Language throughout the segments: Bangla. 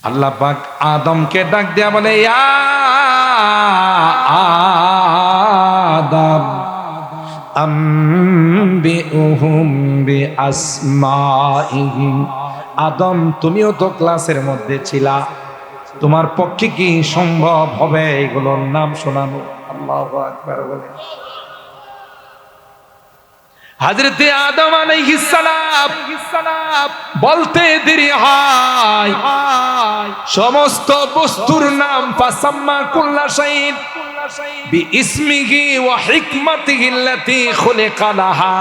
আল্লাহ পাক আদমকে ডাক দেয়া বলে, ইয়া আদম আম্বিউহুম বিআসমাইহিম। আদম, তুমিও তো ক্লাসের মধ্যে ছিলা, তোমার পক্ষে কি সম্ভব হবে এগুলোর নাম শোনানো? আল্লাহু আকবার বলে। হযরতে আদম আলাইহিস সালাম বলতে দেরি হয়, সমস্ত বস্তুর নাম ফাসাম্মা কুল্লা শাইইন বিইসমিহি ওয়া হিকমাতিহি আল্লাতী খুলিকা লাহা।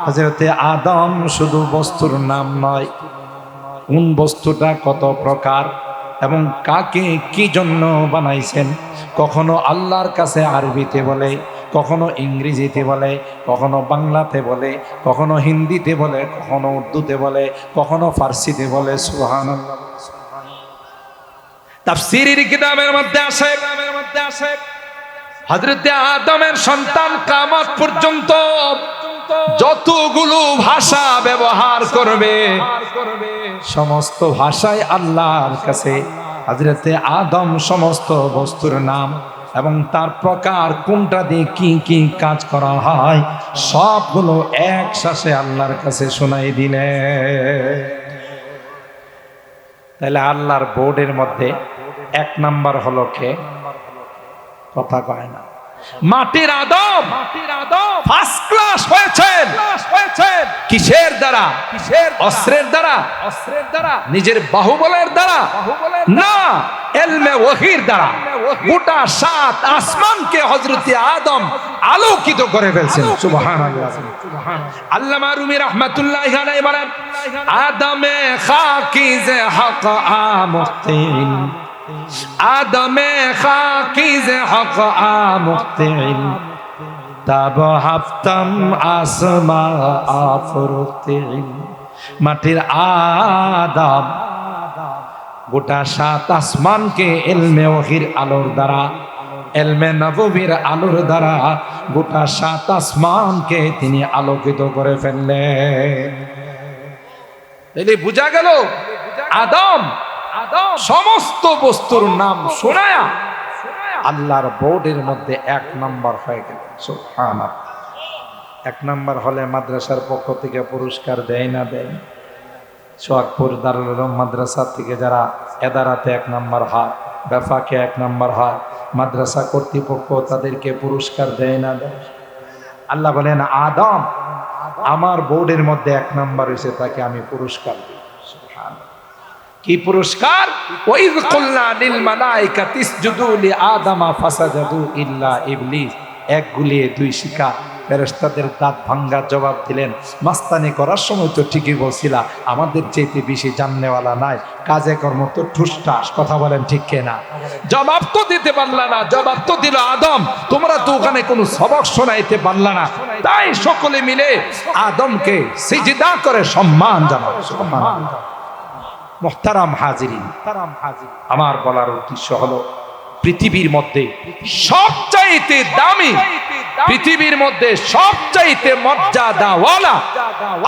হযরতে আদম শুধু বস্তুর নাম নয়, কোন বস্তুটা কত প্রকার এবং কাকে কি জন্য বানাইছেন, কখনো আল্লাহর কাছে আরবিতে বলে, কখনো ইংরেজিতে বলে, কখনো বাংলাতে বলে, কখনো হিন্দিতে বলে, কখনো উর্দুতে বলে, কখনো ফার্সিতে বলে। সুবহানাল্লাহ। তাফসীরের কিতাবের মধ্যে আসে হযরতে আদমের সন্তান কিয়ামত পর্যন্ত যতগুলো ভাষা ব্যবহার করবে, সমস্ত ভাষায় আল্লাহর কাছে হযরতে আদম সমস্ত বস্তুর নাম এবং তার প্রকার, কোনটা দিয়ে কি কি কাজ করা হয়, সবগুলো এক শ্বাসে আল্লাহর কাছে শোনাই দিলে। তাহলে আল্লাহর বোর্ডের মধ্যে এক নাম্বার হলো কে? কথা কয় না। মাটির আদম ফার্স্ট ক্লাস হয়েছেন কিসের দ্বারা? অস্ত্রের দ্বারা, নিজের বাহুবলের দ্বারা না, ইলমে ওহীর দ্বারা। গোটা সাত আসমানকে হযরতে আদম আলোকিত করে ফেলছেন। সুবহানাল্লাহ। আল্লামা রুমি রাহমাতুল্লাহি আলাইহি বলেন, আদমে খাকিজে হক আমুক্তিন, আদমে খাকিজে হক আমুক্তিন, তব হাফতম আসমা আফরুতিন। মাটির আদম গোটা সাত আসমানকে ইলমে ওহীর আলোর দ্বারা, ইলমে নববীর আলোর দ্বারা গোটা সাত আসমানকে তিনি আলোকিত করে ফেললেন। তাহলে বোঝা গেল আদম সমস্ত বস্তুর নাম শোনায়া আল্লাহর বোর্ডের মধ্যে এক নাম্বার হয়ে গেল। সুবহানাল্লাহ। এক নাম্বার হলে মাদ্রাসার পক্ষ থেকে পুরস্কার দেয় না দেয়? সোহাগপুর দারুল উলুম মাদ্রাসা থেকে যারা এদারাতে এক নাম্বার হয়, বেফাকে এক নাম্বার হয়, মাদ্রাসা কর্তৃপক্ষ তাদেরকে পুরস্কার দেয় না দেয়? আল্লাহ বলেন, আদম আমার বোর্ডের মধ্যে এক নাম্বার হয়েছে, তাকে আমি পুরস্কার দিই। কি পুরস্কার? ওয়াইয কুলনা লিল মালাইকাতি ইসজুদু লি আদামা ফাসাজাদু ইল্লা ইবলিস। এক গুলিয়ে দুই শিকা ফেরেশতাদের দাঁত ভাঙ্গা জবাব দিলেন, মাস্তানি করার সময় তো ঠিকই বলছিলা, আমাদের চাইতে বেশি জাননেওয়ালা নাই, কাজে কর্ম তো ঠুসঠাস। কথা বলেন ঠিক কিনা? জবাব তো দিতে পারলা না। জবাব তো দিল আদম, তোমরা তো ওখানে কোনো সবক শোনাইতে পারলা না। তাই সকলে মিলে আদমকে সিজদা করে সম্মান জানাও। সুবহানাল্লাহ। মুহতারাম হাজিরিন, আমার বলার উদ্দেশ্য হলো, পৃথিবীর মধ্যে সবচাইতে দামি, পৃথিবীর মধ্যে সবচাইতে মর্যাদাওয়ালা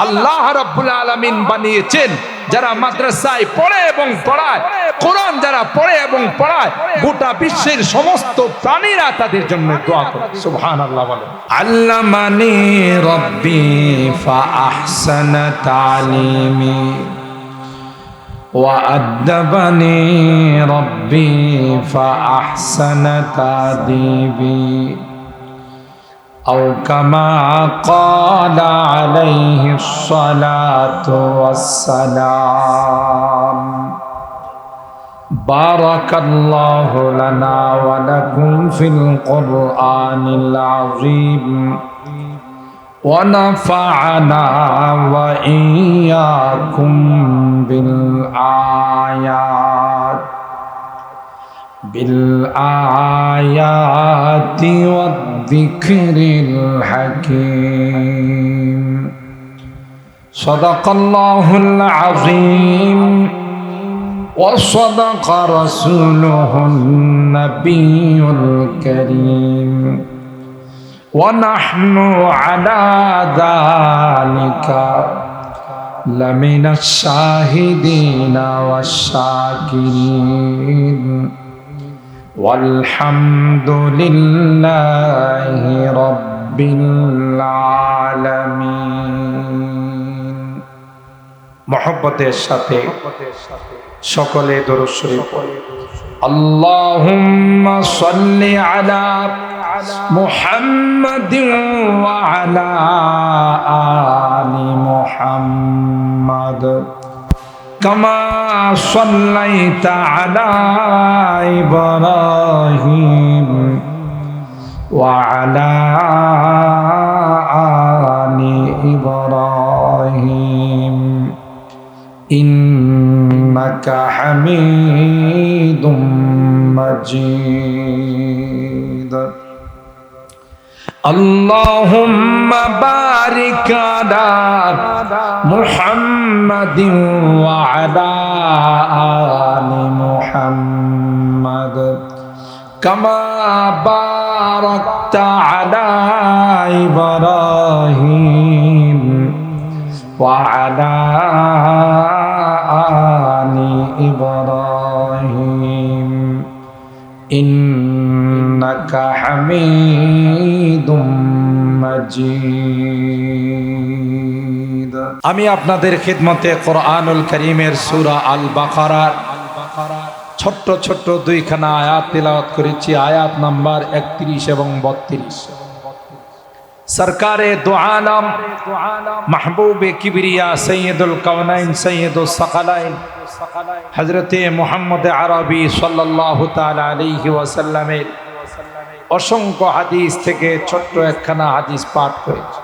আল্লাহ রাব্বুল আলামিন বানিয়েছেন যারা মাদ্রাসায় পড়ে এবং পড়ায়, কোরআন যারা পড়ে এবং পড়ায়, গোটা বিশ্বের সমস্ত প্রাণীরা তাদের জন্য দোয়া করে। সুবহানাল্লাহ বলে। আল্লামানি রাব্বি ফা আহসানা তালিমি وأدبني ربي فأحسن تأديبي أو كما قال عليه الصلاة والسلام. بارك الله لنا ولكم في القرآن العظيم ونفعنا وإياكم بالآيات والذكر الحكيم. صدق الله العظيم وصدق رسوله النبي الكريم ونحن على ذلك লামিনা শাহিদিনা ওয়াশ-শাকিরিন ওয়ালহামদুলিল্লাহি রাব্বিল আলামিন। মুহাব্বতের সাথে সকলে দরুদ শরীফ পড়ি। আল্লাহুম্মা সাল্লি আলা মুহাম্মাদিন ওয়া আলা আলি মুহাম্মাদ কামা সাল্লাইতা আলা ইব্রাহিম ওয়া আলা আলি ইব্রাহিম ইন্নাকা হামিদুম মাজিদ। আল্লাহুম্মা বারিক আলা মুহাম্মাদিন ওয়া আলা আলি মুহাম্মাদ কামা বারাকতা আলা ইব্রাহিম ওয়া আলা আলি ইব্রাহিম ইন্নাকা হামিদুম মাজিদ। আমি আপনাদের খিদমতে কোরআনুল কারীমের সূরা আল বাকারার ছোট্ট ছোট্ট দুইখানা আয়াত তিলাওয়াত করেছি, আয়াত নাম্বার 31 এবং 32। সরকারে দু আলম মাহবুবে কিবরিয়া সৈয়দুল কাওনাইন সৈয়দুস সাকালাইন হযরতে মুহাম্মদ আরবি সাল্লাল্লাহু তাআলা আলাইহি ওয়াসাল্লামের অসংখ্য হাদিস থেকে ছোট্ট একখানা হাদিস পাঠ করেছি।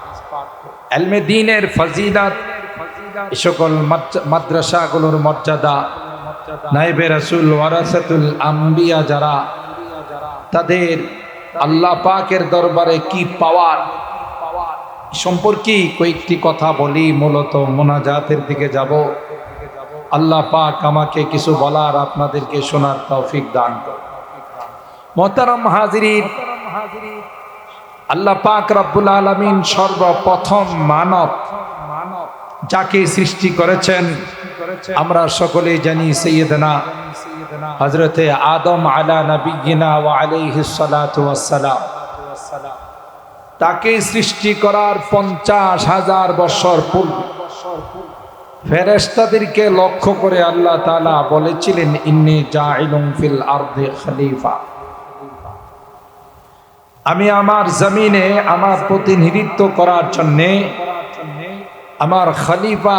ইলমে দ্বীনের ফজিলত, সকল মাদ্রাসাগুলোর মর্যাদা, নায়েবে রাসূল ওয়ারাসাতুল আম্বিয়া যারা, তাদের আল্লাহ পাকের দরবারে কি পাওয়ার সম্পর্কে কয়েকটি কথা বলি। মূলত মোনাজাতের দিকে যাব। আল্লাহ পাক আমাকে কিছু বলার, আপনাদেরকে শোনার তৌফিক দান করুন। মোহতারাম হাজিরিন, আল্লাহ পাক রব্বুল আলামিন সর্বপ্রথম মানব যাকে সৃষ্টি করেছেন আমরা সকলেই জানি, সাইয়্যিদনা হযরতে আদম আলা নবিয়িনা ওয়া আলাইহিস সালাতু ওয়াস সালাম। তাকে সৃষ্টি করার 50,000 বছর পূর্বে ফেরেশতাদেরকে লক্ষ্য করে আল্লাহ তাআলা বলেছিলেন, ইন্নী জাইলুন ফিল আরদি খলিফা, আমি আমার জমিনে আমার প্রতিনিধিত্ব করার জন্য আমার খলিফা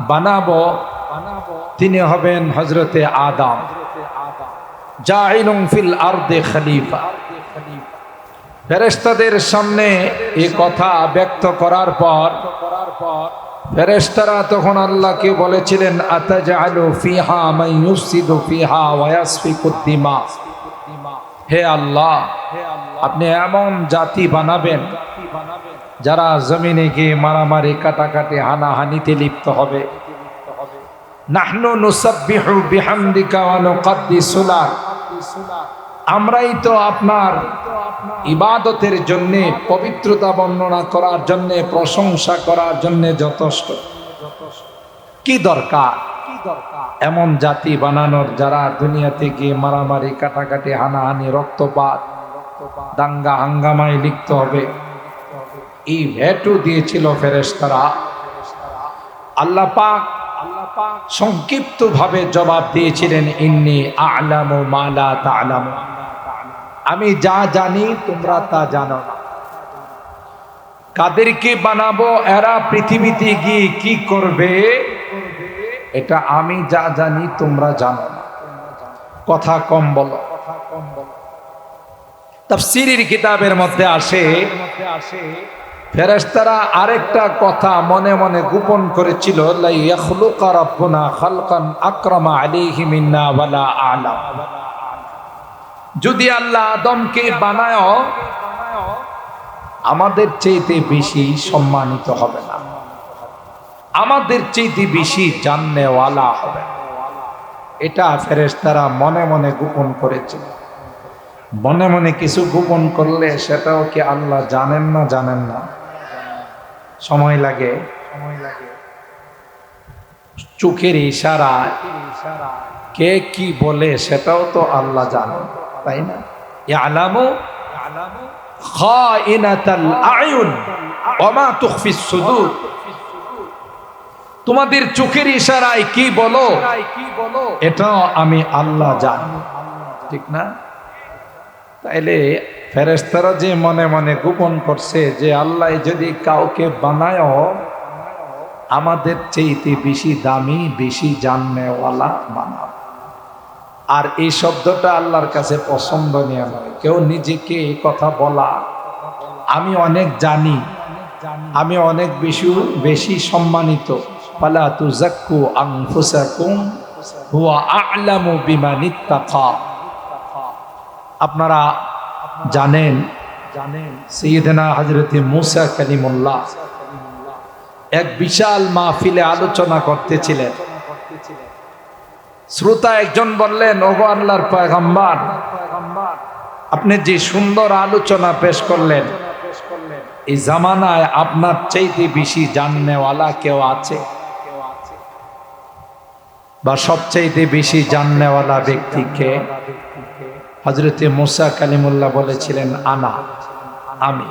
বানাবো। তিনি হবেন হযরতে আদম। জাইলুন ফিল আরদি খলিফা। ফেরেশতাদের সামনে এই কথা ব্যক্ত করার পর ফেরেশতারা তখন আল্লাহকে বলেছিলেন, আতাজআলু ফিহা মান ইউফসিদু ফিহা ওয়া ইয়াসফিকুদ দিমা। হে আল্লাহ, আপনি এমন জাতি বানাবেন যারা জমিনে গিয়ে মারামারি, কাটাকাটি, হানাহানিতে লিপ্ত হবে। নাহনু নুসাব্বিহু বিহামদিকা ওয়া নুকদ্দিসু লাক। আমরাই তো আপনার ইবাদতের জন্য, পবিত্রতা বর্ণনা করার জন্য, প্রশংসা করার জন্য যথেষ্ট। কি দরকার এমন জাতি বানানোর যারা দুনিয়াতে গিয়ে মারামারি, কাটাকাটি, হানাহানি, রক্তপাত, দাঙ্গা হাঙ্গামায় লিপ্ত হবে। এই ভেটু দিয়েছিল ফেরেশতারা। আল্লাহ পাক সংক্ষিপ্ত ভাবে জবাব দিয়েছিলেন, ইন্নী আ'লামু মা লা তা'লামু। আমি যা জানি তোমরা তা জানো না। কাদেরকে বানাবো, এরা পৃথিবীতে গিয়ে কি করবে, এটা আমি যা জানি তোমরা জানো না। কথা কম বলো। তাফসীরের কিতাবের মধ্যে আসে, ফেরেশতারা আরেকটা কথা মনে মনে গোপন করেছিল, লা ইয়াখলুকা রাব্বুনা খালকান আকরামা আলাইহি মিন্না ওয়ালা আ'লাম। যদি আল্লাহ আদমকে বানায়, আমাদের চাইতে বেশি সম্মানিত হবে না, আমাদের চাইতে বেশি জাননেওয়ালা হবে। এটা ফেরেশতারা মনে মনে গোপন করেছিল। মনে মনে কিছু গোপন করলে সেটাও কি আল্লাহ জানেন না? জানেন না। সময় লাগে। চোখের ইশারায় কে কি বলে সেটাও তো আল্লাহ জানেন, তাই না? ইয়ালামু খাইনাতাল আয়ুন ওয়া মা তুখফিস সুদূর। তোমাদের চোখের ইশারায় কি বলো এটাও আমি আল্লাহ জানি, ঠিক না? তাইলে ফেরেশতারা যে মনে মনে গোপন করছে যে আল্লাহ যদি কাউকে বানায় আমাদের চাইতে বেশি দামি, বেশি জাননেওয়ালা বানাও। আর এই শব্দটা আল্লাহর কাছে পছন্দনীয় নয়। কেউ নিজেকে এই কথা বলা, আমি অনেক জানি, আমি অনেক বেশি সম্মানিত, ফালা তুযাক্কু আনফুসাকুম হুয়া আ'লামু বিমান ইত্তাকা। আপনারা জানেন সাইয়েদনা হযরত মুসা কালিমুল্লাহ এক বিশাল মাহফিলে আলোচনা করতেছিলেন। শ্রোতা একজন বললেন, ওগো আল্লাহর পয়গম্বর, আপনি যে সুন্দর আলোচনা পেশ করলেন, এই জামানায় আপনার চাইতে বেশি জাননেওয়ালা কেউ আছে? বা সবচাইতে বেশি জাননেওয়ালা ব্যক্তি কে? হযরত মুসা কালিমুল্লাহ বলেছিলেন, আনা, আমি।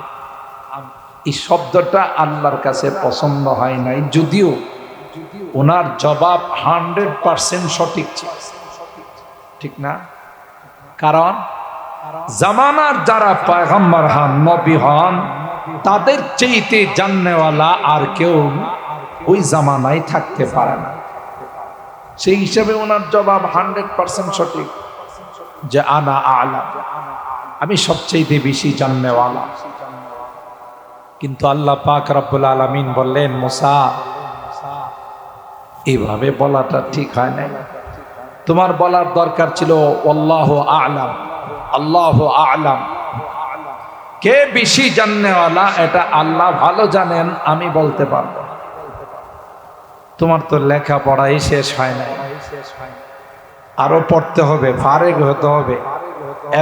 এই শব্দটা আল্লাহর কাছে পছন্দ হয় নাই, যদিও ওনার জবাব 100% সঠিক ছিল, ঠিক না? কারণ জামানার যারা পয়গম্বর হন, নবী হন, তাদের চাইতে জাননেওয়ালা আর কেউ ওই জামানায় থাকতে পারে না। সেই হিসাবে ওনার জবাব 100% সঠিক যে আনা আ'লাম, আমি সবচেয়ে বেশি জাননেওয়ালা। কিন্তু আল্লাহ পাক রব্বুল আলামিন বললেন, মুসা, এইভাবে বলাটা ঠিক হয় না। তোমার বলার দরকার ছিল আল্লাহু আ'লাম, আল্লাহু আ'লাম। কে বেশি জাননেওয়ালা এটা আল্লাহ ভালো জানেন, আমি বলতে পারবো। তোমার তো লেখাপড়াই শেষ হয় নাই, আরো পড়তে হবে, ফারেগ হতে হবে,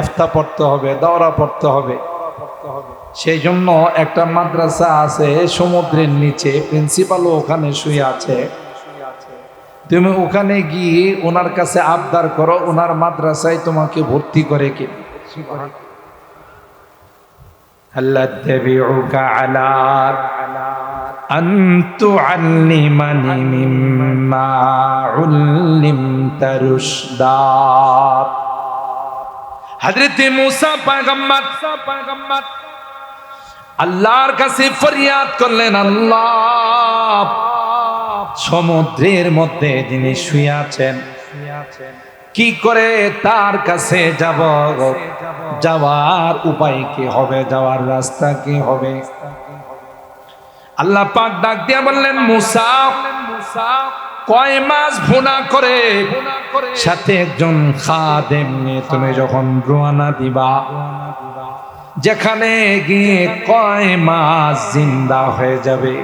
ইফতা পড়তে হবে, দাওরা পড়তে হবে। সেই জন্য একটা মাদ্রাসা আছে সমুদ্রের নিচে, প্রিন্সিপালও ওখানে শুয়ে আছে। তুমি ওখানে গিয়ে ওনার কাছে আবদার করো, ওনার মাদ্রাসায় তোমাকে ভর্তি করে কি আল্লাহ তাবিউকা আলা আন তুআল্লিমানি মিম্মা উল্লিমতা রুশদা। হযরত মুসা পয়গম্বর আল্লাহর কাছে ফরিয়াদ করলেন, আল্লাহ, সমুদ্রের মধ্যে যিনি শুয়ে আছেন, কি করে তার কাছে যাব? যাওয়ার উপায় কি হবে? যাওয়ার রাস্তা কি হবে? আল্লাহ পাক ডাক দিয়া বললেন, মুসা, কয় মাছ ভুনা করে সাথে একজন খাদেম নিয়ে তুমি যখন রওনা দিবা, যেখানে গিয়ে কয় মাছ জিন্দা হয়ে যাবে,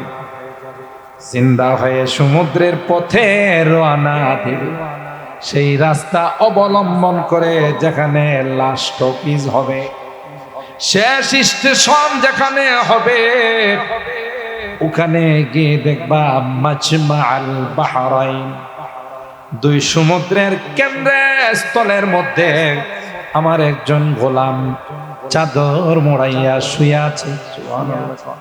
জিন্দা হয়ে সমুদ্রের পথে রওনা দিবে, সেই রাস্তা অবলম্বন করে যেখানে লাস্ট স্টপেজ হবে, শেষ স্টেশন যেখানে হবে, ওখানে গিয়ে দেখবা মাজমাআল বাহরাইন, দুই সমুদ্রের কেন্দ্রস্থলের মধ্যে আমার একজন গোলাম চাদর মোড়াইয়া শুয়ে আছে। সুবহানাল্লাহ।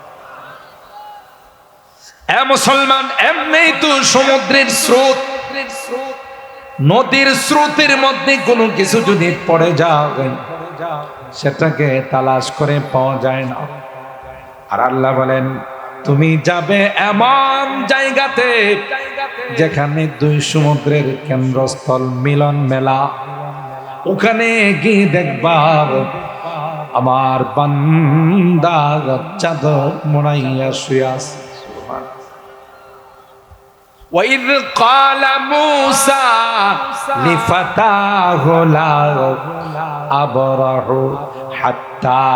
এ মুসলমান, এমনি তো সমুদ্রের স্রোত, নদীর স্রোতের মধ্যে কোনো কিছু যদি পড়ে যায় সেটাকে তালাশ করে পাওয়া যায় না। আর আল্লাহ বলেন, তুমি যাবে এমন জায়গাতে যেখানে দুই সমুদ্রের কেন্দ্রস্থল মিলন মেলা, ওখানে গিয়ে দেখবা আমার বান্দা চাদর মোড়াইয়া শুয়ে আছে। وَإِذْ قَالَ مُوسَى لِفَتَاهُ لَا أَبْرَحُ حَتَّى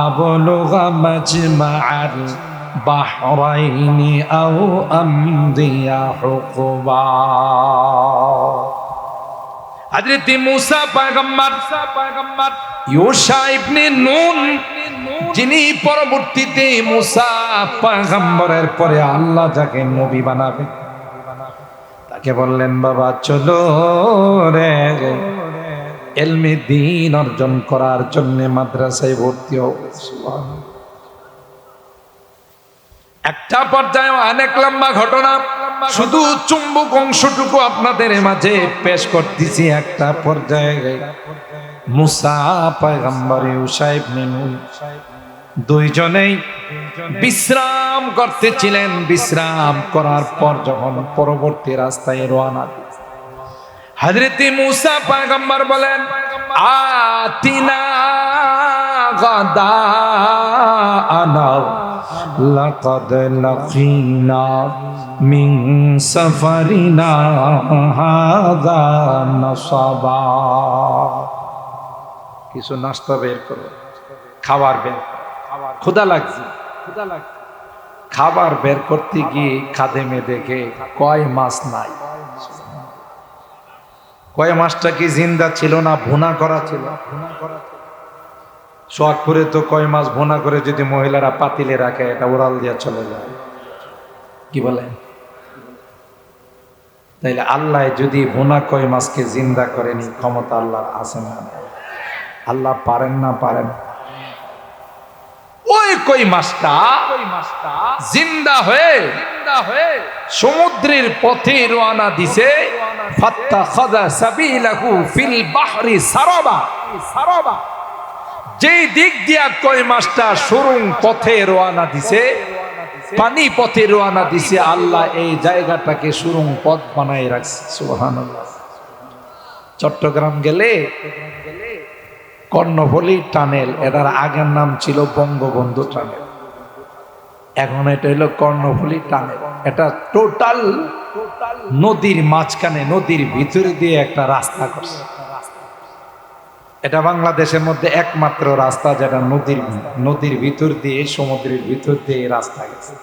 أَبْلُغَ مَجْمَعَ الْبَحْرَيْنِ أَوْ أَمْضِيَ حُقُبًا। হযরত মুসা পয়গম্বর ইউশা ইবনে নুন, যিনি পরবর্তীতে মুসা পয়গম্বরের পরে আল্লাহ যাকে নবী বানাবে, ডাকে বললেন, বাবা চলো রে, ইলমে দ্বীন অর্জন করার জন্য মাদ্রাসায় ভর্তি হও। একটা পর্যায়ে অনেক লম্বা ঘটনা, শুধু চুম্বক অংশটুকু আপনাদের মাঝে পেশ করতেছি। একটা পর্যায়ে মুসা পয়গম্বর ইউসা ইবনে নূন দুইজনেই বিশ্রাম করতেছিলেন। বিশ্রাম করার পর যখন পরবর্তী রাস্তায় রওনা, হযরত মুসা পয়গম্বর বলেন, আতিনা গাদাআনা লাকাদ লাকিনা মিন সাফারিনা হাযা নাসাবা। কিছু নাস্তা বের করো, খাবার বের, ক্ষুধা লাগছে। খাবার বের করতে গিয়ে খাদেমে দেখে কয় মাছ নাই। কয় মাছটা কি জিন্দা ছিল না ভুনা করা ছিল? সোহাগপুরে তো কয় মাছ ভুনা করে যদি মহিলারা পাতিলে রাখে, এটা ওরাল দিয়া চলে যায়। কি বলেন? তাইলে আল্লাহ যদি ভুনা কয় মাছকে জিন্দা করেনি, ক্ষমতা আল্লাহর আছে না? আল্লাহ পারেন না? পারেন। ওই কই মাছটা জিন্দা হয়ে সমুদ্রের পথে রওনা দিছে। ফাত্তাখাযা সাবিলাহু ফিল বাহরি সারাবা। যেই দিক দিয়া কই মাছটা সুরুং পথে রওনা দিছে, পানি পথে রওনা দিছে, আল্লাহ এই জায়গাটাকে সুরুং পথ বানাই রাখছে। সুবহানাল্লাহ। চট্টগ্রাম গেলে কর্ণফুলী টানেল, এটার আগের নাম ছিল বঙ্গবন্ধু টানেল, এখন এটা হলো কর্ণফুলী টানেল। এটা টোটাল নদীর মাঝখানে, নদীর ভিতরে দিয়ে একটা রাস্তা করছে। এটা বাংলাদেশের মধ্যে একমাত্র রাস্তা যেটা নদীর ভিতর দিয়ে, সমুদ্রের ভিতর দিয়ে রাস্তা গেছে।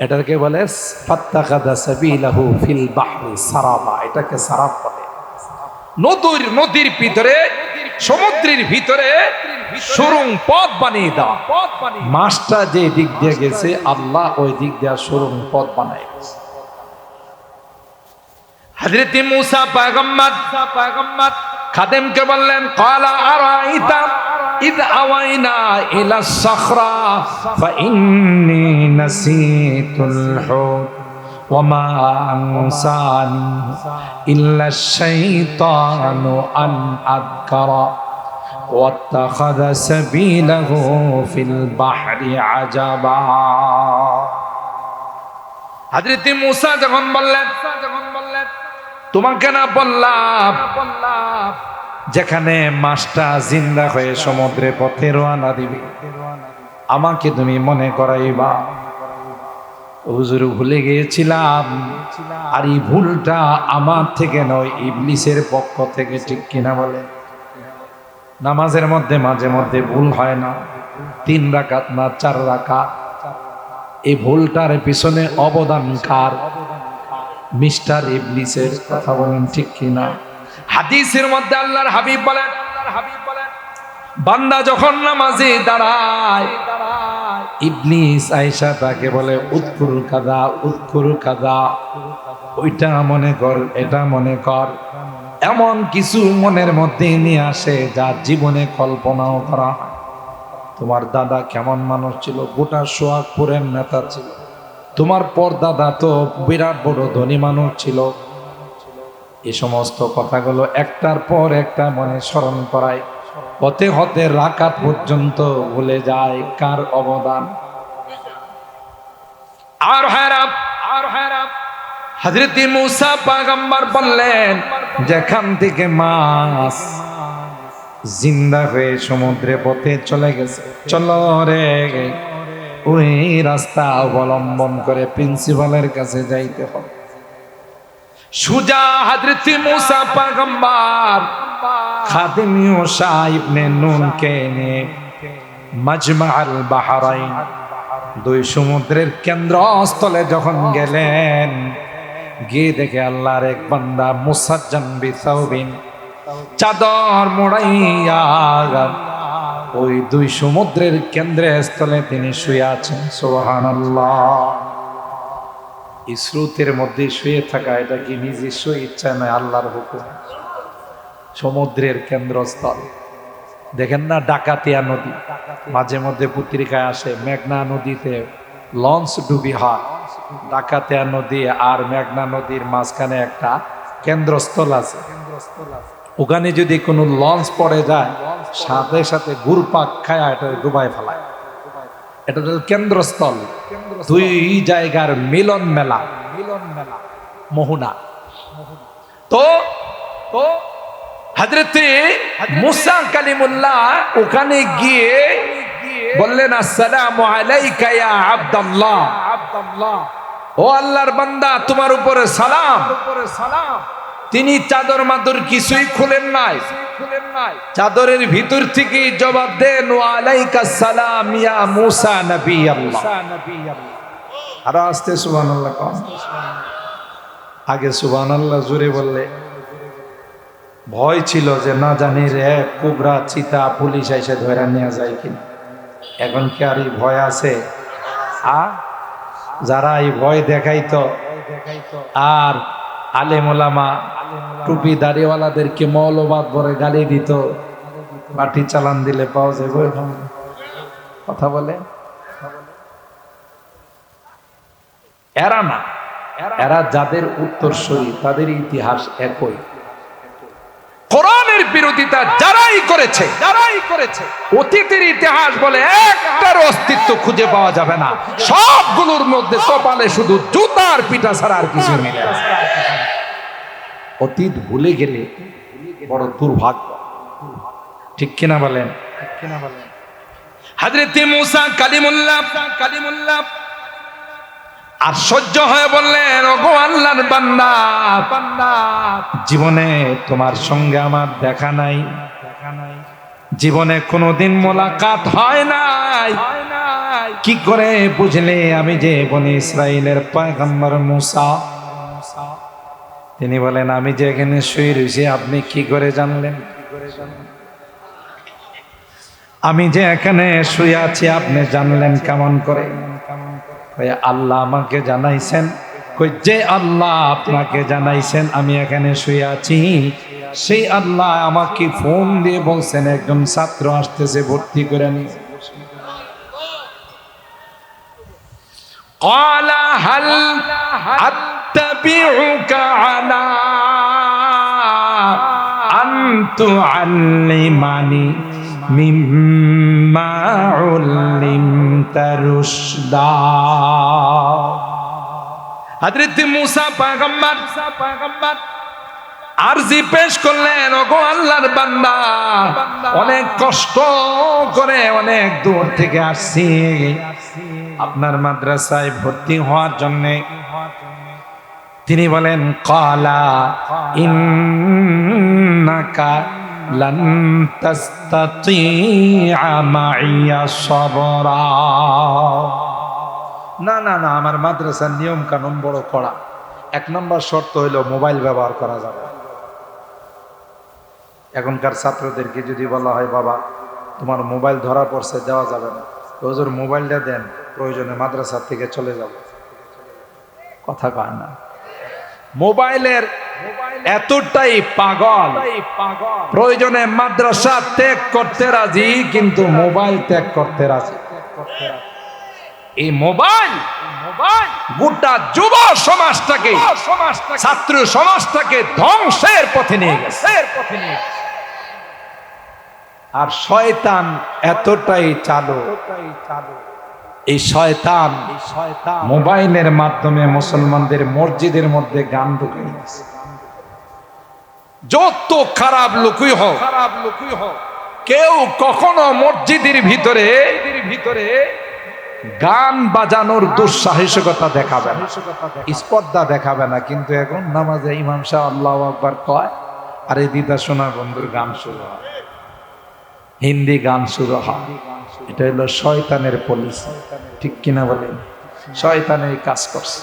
এটাকে বলে ফাত্তাখাযা সাবিলাহু ফিল বাহরি সারাবা। এটাকে সারাব বলে। নদীর ভিতরে, সমুদ্রের ভিতরে সুরুং পথ বানিয়ে দাও। মাছটা যে দিক দিয়ে গেছে, আল্লাহ ওই দিক দিয়ে সুরুং পথ বানায় গেছে। হযরত মুসা পয়গম্বর খাদেমকে বললেন, ক্বালা আরাইতা ইয আওয়াইনা ইলা সাখরা ফাইন্নী নাসিতুল হুত ওয়ামা আনসানি ইল্লা শাইতানু আন আযকারা ওয়াত্তাখাযা সাবিলাহু ফিল বাহরি আজাবা। হযরত মুসা যখন বললেন, তোমাকে না বললাম যেখানে মাছটা জিন্দা হয়ে সমুদ্রে পথে রওনা দিবে, আমাকে তুমি মনে করাইবা। হুজুর ভুলে গিয়েছিলাম, আর এই ভুলটা আমার থেকে নয়, ইবলিসের পক্ষ থেকে। ঠিক কিনা বলে? নামাজের মধ্যে মাঝে মধ্যে ভুল হয় না? 3 রাকাত না 4 রাকাত? এই ভুলটার পিছনে অবদান কার? মিস্টার ইবলিসের। কথা বলেন ঠিক কিনা? হাদিসের মধ্যে আল্লাহর হাবিব বলেন, বান্দা যখন নামাজে দাঁড়ায়, ইবলিস আয়েশা তাকে বলে উযকুর কাযা উযকুর কাযা, ওইটা মনে কর, এটা মনে কর। এমন কিছু মনের মধ্যে নিয়ে আসে যা জীবনে কল্পনাও করা হয়। তোমার দাদা কেমন মানুষ ছিল? গোটা সোহাগপুরের নেতা ছিল। তোমার পরদাদা তো বিরাট বড় ধনী মানুষ ছিল। এই সমস্ত কথাগুলো একটার পর একটা মনে স্মরণ করায়। হতে হতে রাকাত পর্যন্ত ভুলে যায় কার অবদান। আর হারাম হযরত মুসা পয়গম্বর বললেন, যেখান থেকে মাছ জিন্দা হয়ে সমুদ্রে পথে চলে গেছে, চলো রে ওই রাস্তা অবলম্বন করে প্রিন্সিপালের কাছে যাইতে হবে। সুজা হযরত মুসা পয়গম্বর খাদিম ইউসা ইবনে নুনকে নিয়ে মাজমাআল বাহরাইন, 2 সমুদ্রের কেন্দ্রস্থলে যখন গেলেন, গিয়ে দেখে আল্লাহর এক বান্দা মুসাজ্জান বিসাউবিন, চাদর মোড়াইয়া ওই 2 সমুদ্রের কেন্দ্রের স্থলে তিনি শুয়ে আছেন। সুবহানাল্লাহ। এই স্রোতের মধ্যে শুয়ে থাকা এটা কি নিজস্ব ইচ্ছা নয়, আল্লাহর হুকুম। সমুদ্রের কেন্দ্রস্থল দেখেন না ডাকাতিয়া নদী, মাঝে মধ্যে পত্রিকায় আসে মেঘনা নদীতে লঞ্চ ডুবি হয়। ডাকাতিয়া নদী আর মেঘনা নদীর মাঝখানে একটা কেন্দ্রস্থল আছে, ওখানে যদি কোনো লঞ্চ পড়ে যায় সাথে সাথে ঘুরপাক খায় এটা ডুবাই ফেলায়। এটা হচ্ছে কেন্দ্রস্থল, দুই জায়গার মিলন মেলা, মোহনা। তো হযরতে মুসা কালিমুল্লাহ ওখানে গিয়ে বললেন, আসসালামু আলাইকা ইয়া আব্দুল্লাহ, ও আল্লাহর বান্দা তোমার উপরে সালাম। তিনি চাদর মাদর কিছুই খুলেন নাই, চাদরের ভিতর থেকে জবাব দেন, ওয়া আলাইকা সালাম ইয়া মুসা নবী আল্লাহ। আর আস্তে সুবহানাল্লাহ কম, আগে সুবহানাল্লাহ জোরে বললে ভয় ছিল যে না জানি রে কোবরা চিতা পুলিশ এসে ধরে নিয়ে যায় কিনা। এখন কি আর এই ভয় আছে? যারা এই ভয় দেখাইতো আর আলেম ওলামা টুপি দাড়িওয়ালাদেরকে মৌলবাদ বলে গালি দিত, লাঠি চালান দিলে পাওয়া যাবে কথা বলে, এরা না, এরা যাদের উত্তরসূরি তাদের ইতিহাস একই। কোরআনের বিরোধিতা যারাই করেছে অতীতের ইতিহাস বলে একটার অস্তিত্ব খুঁজে পাওয়া যাবে না, সবগুলোর মধ্যে কপালে শুধু জুতার পিটা ছাড়া আর কিছু মিলে না। অতীত ভুলে গেলে বড় দুর্ভাগ্য, ঠিক কিনা বলেন? হযরতে মুসা কালিমুল্লাহ আর সহ্য হয়ে বললেন, ওগো আল্লাহর বান্দা, জীবনে তোমার সঙ্গে আমার দেখা নাই, জীবনে কোনোদিন মোলাকাত হয় নাই, কি করে বুঝলে আমি যে বনি ইসরাইলের পয়গম্বর মুসা? তিনি বলেন, আমি যে এখানে শুয়ে রয়েছি আপনি কি করে জানলেন? আমি যে এখানে শুয়ে আছি আপনি জানলেন কেমন করে? আল্লাহ আমাকে জানাইছেন। কই যে আল্লাহ আপনাকে জানাইছেন আমি এখানে শুয়ে আছি, সেই আল্লাহ আমাকে ফোন দিয়ে বলছেন একজন ছাত্র আসতেছে, ভর্তি করে নিয়ে। ক্বালা হাল আত্তাবিউকা আলা আন তুআল্লিমানি মিম্মা উল্লিমতা রুশদা। হযরত মুসা পয়গম্বর আরজি পেশ করলেন, ওগো আল্লাহর বান্দা, অনেক কষ্ট করে অনেক দূর থেকে আসছি আপনার মাদ্রাসায় ভর্তি হওয়ার জন্য। তিনি বলেন, ক্বালা ইন্নাকা লান তাস্তাতিআ মাইয়া সাবরা। না না না, আমার মাদ্রাসার নিয়ম কানুন বড় কড়া। 1 নম্বর শর্ত হইল মোবাইল ব্যবহার করা যাবে। এখনকার ছাত্রদেরকে যদি বলা হয়, বাবা তোমার মোবাইল ধরা পড়ছে, দেওয়া যাবে না, হুজুর মোবাইলটা দেন, প্রয়োজনে মাদ্রাসা থেকে চলে যাব, কথা কয় না। মোবাইলের এতটাই পাগল, প্রয়োজনে মাদ্রাসা ত্যাগ করতে রাজি, কিন্তু মোবাইল ত্যাগ করতে রাজি। এই মোবাইল গোটা যুব সমাজটাকে, ছাত্র সমাজটাকে ধ্বংসের পথে নিয়ে গেছে। আর শয়তান এতটাই চালু, এই শয়তান মোবাইলের মাধ্যমে মুসলমানদের মসজিদের মধ্যে গান ঢুকে দিয়েছে। যত খারাপ লোকই হোক, কেউ কখনো মসজিদের ভিতরে গান বাজানোর দুঃসাহসিকতা দেখাবে না, স্পর্ধা দেখাবে না। কিন্তু এখন নামাজে ইমাম সাহেব আল্লাহু আকবার কয়, আরে দিদা শোনা বন্ধুর গান শুরু হয়, হিন্দি গান শুরু হয়। এটা হলো শয়তানের পলিসি, ঠিক কিনা বলেন? শয়তানের কাজ করছে।